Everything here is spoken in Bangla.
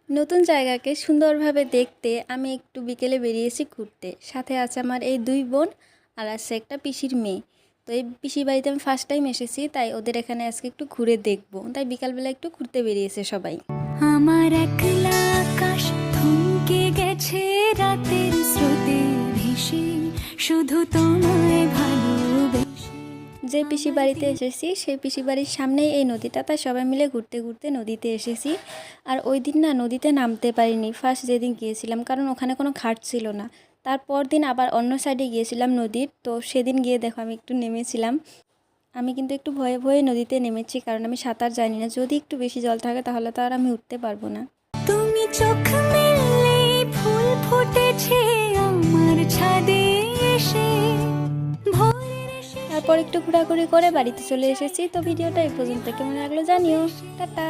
নতুন জায়গাকে সুন্দরভাবে দেখতে আমি একটু বিকেলে বেরিয়েছি ঘুরতে। সাথে আছে আমার এই ২ বোন আর আছে একটা পিসির মেয়ে। তো এই পিসির বাড়িতে আমি ফার্স্ট টাইম এসেছি, তাই ওদের এখানে আজকে একটু ঘুরে দেখব। তাই বিকালবেলা একটু ঘুরতে বেরিয়েছে সবাই। আমার একলা আকাশ থমকে গেছে রাতের স্রোতে ভেসে, শুধু তোমায় ভালোবেসে। যে পিসি বাড়িতে এসেছি সেই পিসি বাড়ির সামনেই এই নদীটা, তাই সবাই মিলে ঘুরতে ঘুরতে নদীতে এসেছি। আর ওই দিন না নদীতে নামতে পারিনি ফার্স্ট যেদিন গিয়েছিলাম, কারণ ওখানে কোনো ঘাট ছিল না। তারপর দিন আবার অন্য সাইডে গিয়েছিলাম নদীর, তো সেদিন গিয়ে দেখো আমি একটু নেমেছিলাম। আমি কিন্তু একটু ভয়ে ভয়ে নদীতে নেমেছি, কারণ আমি সাঁতার জানি না। যদি একটু বেশি জল থাকে তাহলে তো আর আমি উঠতে পারবো না। তুমি চোখ মেললে ফুল ফুটেছে আমার ছাদে এসে, ভোরের তারপর একটু ঘোরাঘুরি করে বাড়িতে চলে এসেছি। তো ভিডিওটা এই পর্যন্ত কেমন লাগলো জানিও। টাটা।